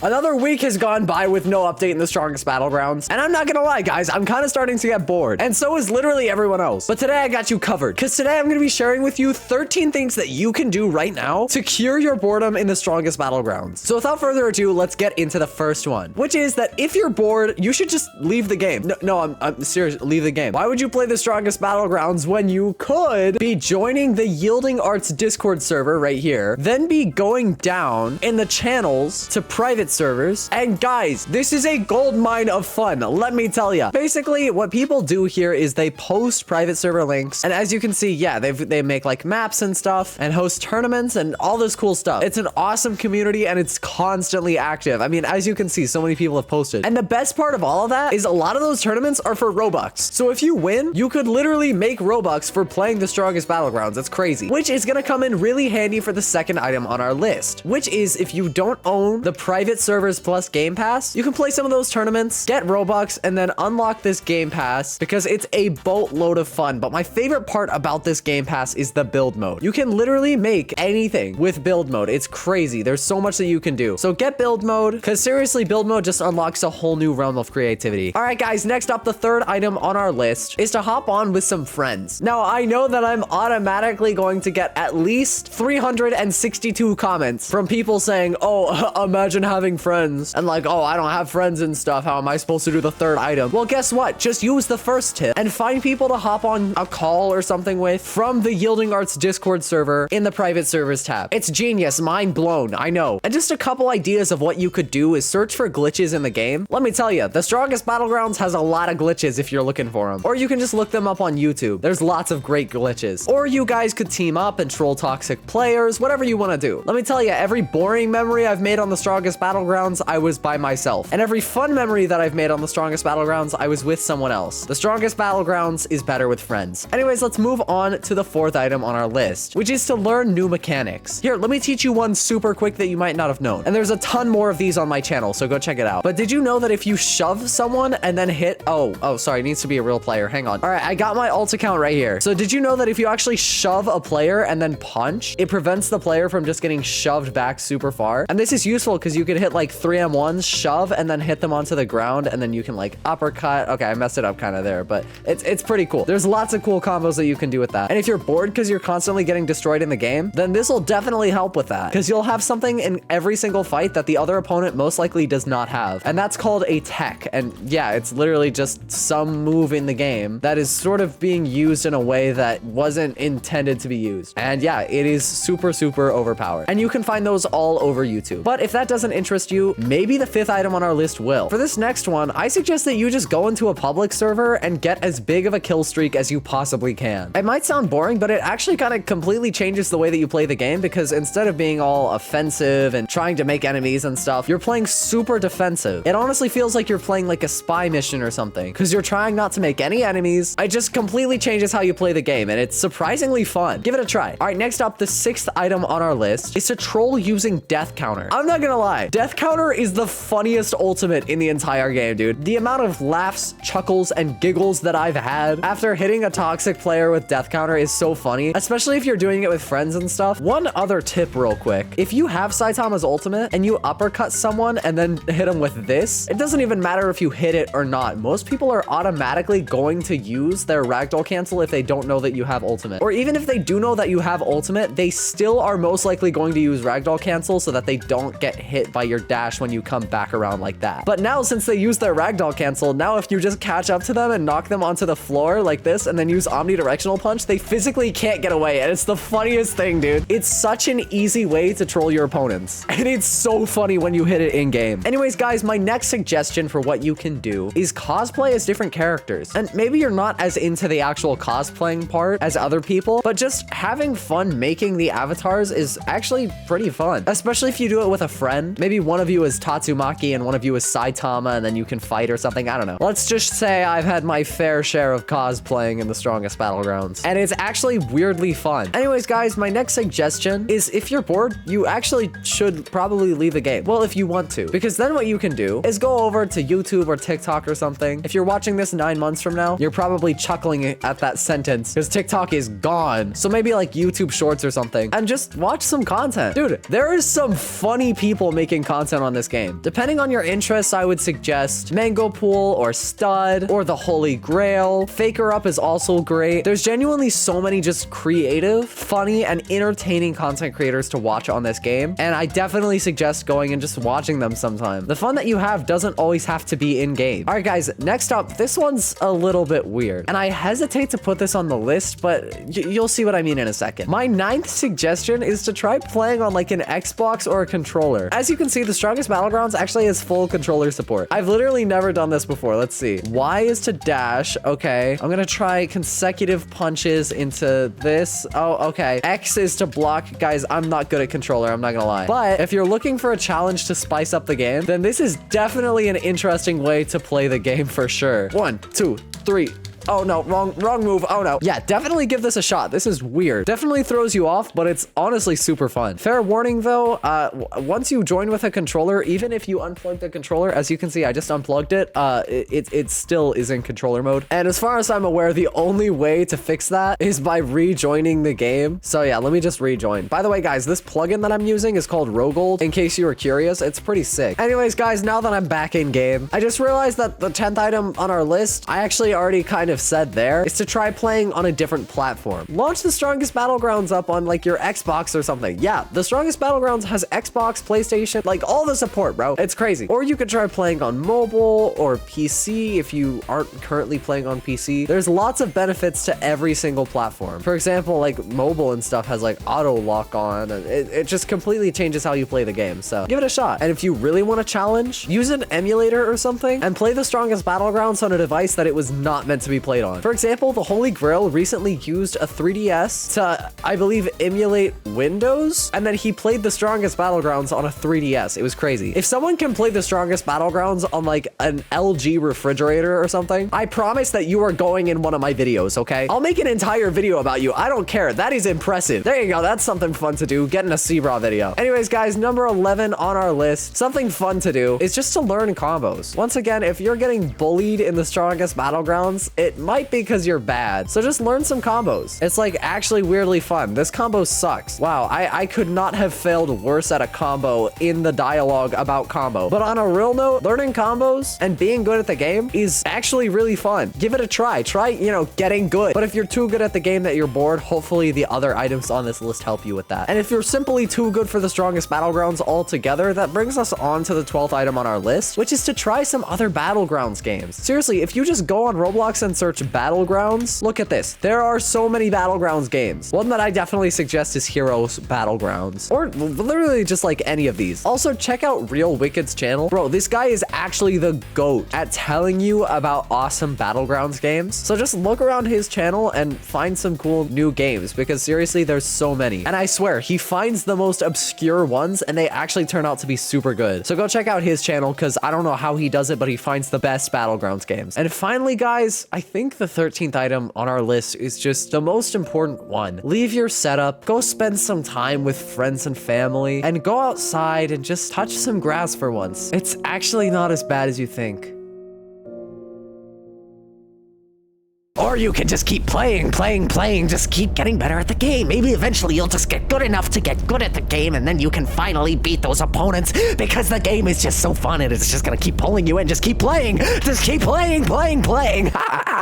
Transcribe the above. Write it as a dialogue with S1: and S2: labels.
S1: Another week has gone by with no update in the Strongest Battlegrounds, and I'm not gonna lie, guys, I'm kind of starting to get bored, and so is literally everyone else. But today I got you covered, because today I'm gonna be sharing with you 13 things that you can do right now to cure your boredom in the Strongest Battlegrounds. So without further ado, let's get into the first one, which is that if you're bored, you should just leave the game. No, I'm serious, leave the game. Why would you play the Strongest Battlegrounds when you could be joining the Yielding Arts Discord server right here, then be going down in the channels to private servers. And guys, this is a gold mine of fun, let me tell you. Basically, what people do here is they post private server links, and as you can see, yeah, they make like maps and stuff and host tournaments and all this cool stuff. It's an awesome community and it's constantly active. I mean, as you can see, so many people have posted. And the best part of all of that is a lot of those tournaments are for Robux. So if you win, you could literally make Robux for playing the Strongest Battlegrounds. It's crazy. Which is gonna come in really handy for the second item on our list, which is if you don't own the private servers plus Game Pass, you can play some of those tournaments, get Robux, and then unlock this Game Pass because it's a boatload of fun. But my favorite part about this Game Pass is the build mode. You can literally make anything with build mode. It's crazy. There's so much that you can do. So get build mode, because seriously, build mode just unlocks a whole new realm of creativity. All right, guys, next up, the third item on our list is to hop on with some friends. Now, I know that I'm automatically going to get at least 362 comments from people saying, oh, imagine having friends. And like, oh, I don't have friends and stuff. How am I supposed to do the third item? Well, guess what? Just use the first tip and find people to hop on a call or something with from the Yielding Arts Discord server in the private servers tab. It's genius, mind blown, I know. And just a couple ideas of what you could do is search for glitches in the game. Let me tell you, the Strongest Battlegrounds has a lot of glitches if you're looking for them. Or you can just look them up on YouTube. There's lots of great glitches. Or you guys could team up and troll toxic players, whatever you want to do. Let me tell you, every boring memory I've made on the Strongest Battlegrounds, I was by myself. And every fun memory that I've made on the Strongest Battlegrounds, I was with someone else. The Strongest Battlegrounds is better with friends. Anyways, let's move on to the fourth item on our list, which is to learn new mechanics. Here, let me teach you one super quick that you might not have known. And there's a ton more of these on my channel, so go check it out. But did you know that if you shove someone and then hit, sorry, it needs to be a real player. Hang on. All right, I got my alt account right here. So did you know that if you actually shove a player and then punch, it prevents the player from just getting shoved back super far? And this is useful because you can hit like 3M1s, shove, and then hit them onto the ground, and then you can like uppercut. Okay, I messed it up kind of there, but it's pretty cool. There's lots of cool combos that you can do with that. And if you're bored because you're constantly getting destroyed in the game, then this will definitely help with that, because you'll have something in every single fight that the other opponent most likely does not have. And that's called a tech. And yeah, it's literally just some move in the game that is sort of being used in a way that wasn't intended to be used. And yeah, it is super, super overpowered. And you can find those all over YouTube. But if that doesn't interest you, maybe the fifth item on our list will. For this next one, I suggest that you just go into a public server and get as big of a kill streak as you possibly can. It might sound boring, but it actually kind of completely changes the way that you play the game, because instead of being all offensive and trying to make enemies and stuff, you're playing super defensive. It honestly feels like you're playing like a spy mission or something, because you're trying not to make any enemies. It just completely changes how you play the game, and it's surprisingly fun. Give it a try. All right, next up, the sixth item on our list is to troll using death counter. I'm not gonna lie, death counter is the funniest ultimate in the entire game, dude. The amount of laughs, chuckles, and giggles that I've had after hitting a toxic player with death counter is so funny, especially if you're doing it with friends and stuff. One other tip real quick. If you have Saitama's ultimate and you uppercut someone and then hit them with this, it doesn't even matter if you hit it or not. Most people are automatically going to use their ragdoll cancel if they don't know that you have ultimate. Or even if they do know that you have ultimate, they still are most likely going to use ragdoll cancel so that they don't get hit by your dash when you come back around like that. But now, since they use their ragdoll cancel, now if you just catch up to them and knock them onto the floor like this and then use omnidirectional punch, they physically can't get away. And it's the funniest thing, dude. It's such an easy way to troll your opponents. And it's so funny when you hit it in game. Anyways, guys, my next suggestion for what you can do is cosplay as different characters. And maybe you're not as into the actual cosplaying part as other people, but just having fun making the avatars is actually pretty fun, especially if you do it with a friend. Maybe one of you is Tatsumaki and one of you is Saitama, and then you can fight or something. I don't know. Let's just say I've had my fair share of cosplaying in the Strongest Battlegrounds, and it's actually weirdly fun. Anyways, guys, my next suggestion is if you're bored, you actually should probably leave the game. Well, if you want to, because then what you can do is go over to YouTube or TikTok or something. If you're watching this 9 months from now, you're probably chuckling at that sentence because TikTok is gone. So maybe like YouTube Shorts or something, and just watch some content. Dude, there is some funny people making content on this game. Depending on your interests, I would suggest Mango Pool or Stud or the Holy Grail. Faker Up is also great. There's genuinely so many just creative, funny, and entertaining content creators to watch on this game, and I definitely suggest going and just watching them sometime. The fun that you have doesn't always have to be in-game. All right, guys, next up, this one's a little bit weird, and I hesitate to put this on the list, but you'll see what I mean in a second. My 9th suggestion is to try playing on like an Xbox or a controller. As you can see, the Strongest Battlegrounds actually has full controller support. I've literally never done this before. Let's see. Y is to dash. Okay. I'm gonna try consecutive punches into this. Oh, okay. X is to block. Guys, I'm not good at controller. I'm not gonna lie. But if you're looking for a challenge to spice up the game, then this is definitely an interesting way to play the game for sure. 1, 2, 3. Oh no, wrong move. Oh no. Yeah, definitely give this a shot. This is weird. Definitely throws you off, but it's honestly super fun. Fair warning though, once you join with a controller, even if you unplug the controller, as you can see, I just unplugged it, it still is in controller mode. And as far as I'm aware, the only way to fix that is by rejoining the game. So yeah, let me just rejoin. By the way, guys, this plugin that I'm using is called Rogold, in case you were curious. It's pretty sick. Anyways, guys, now that I'm back in game, I just realized that the 10th item on our list, I actually already kind of said there, is to try playing on a different platform. Launch the Strongest Battlegrounds up on like your Xbox or something. Yeah, the Strongest Battlegrounds has Xbox, PlayStation, like all the support, bro. It's crazy. Or you could try playing on mobile or PC if you aren't currently playing on PC. There's lots of benefits to every single platform. For example, like mobile and stuff has like auto lock on, and it just completely changes how you play the game. So give it a shot. And if you really want a challenge, use an emulator or something and play the Strongest Battlegrounds on a device that it was not meant to be played on. For example, the Holy Grail recently used a 3DS to, I believe, emulate Windows, and then he played the Strongest Battlegrounds on a 3DS. It was crazy. If someone can play the Strongest Battlegrounds on like an LG refrigerator or something, I promise that you are going in one of my videos, okay? I'll make an entire video about you. I don't care. That is impressive. There you go. That's something fun to do. Getting a C-Bra video. Anyways, guys, number 11 on our list, something fun to do is just to learn combos. Once again, if you're getting bullied in the Strongest Battlegrounds, it might be because you're bad. So just learn some combos. It's like actually weirdly fun. This combo sucks. Wow, I could not have failed worse at a combo in the dialogue about combo. But on a real note, learning combos and being good at the game is actually really fun. Give it a try. Try, you know, getting good. But if you're too good at the game that you're bored, hopefully the other items on this list help you with that. And if you're simply too good for the Strongest Battlegrounds altogether, that brings us on to the 12th item on our list, which is to try some other Battlegrounds games. Seriously, if you just go on Roblox and search Battlegrounds, look at this. There are so many Battlegrounds games. One that I definitely suggest is Heroes Battlegrounds, or literally just like any of these. Also, check out Real Wicked's channel. Bro, this guy is actually the GOAT at telling you about awesome Battlegrounds games. So just look around his channel and find some cool new games, because seriously, there's so many. And I swear, he finds the most obscure ones and they actually turn out to be super good. So go check out his channel, because I don't know how he does it, but he finds the best Battlegrounds games. And finally, guys, I think the 13th item on our list is just the most important one. Leave your setup, go spend some time with friends and family, and go outside and just touch some grass for once. It's actually not as bad as you think. Or you can just keep playing, just keep getting better at the game. Maybe eventually you'll just get good enough to get good at the game, and then you can finally beat those opponents, because the game is just so fun and it's just gonna keep pulling you in. Just keep playing, playing.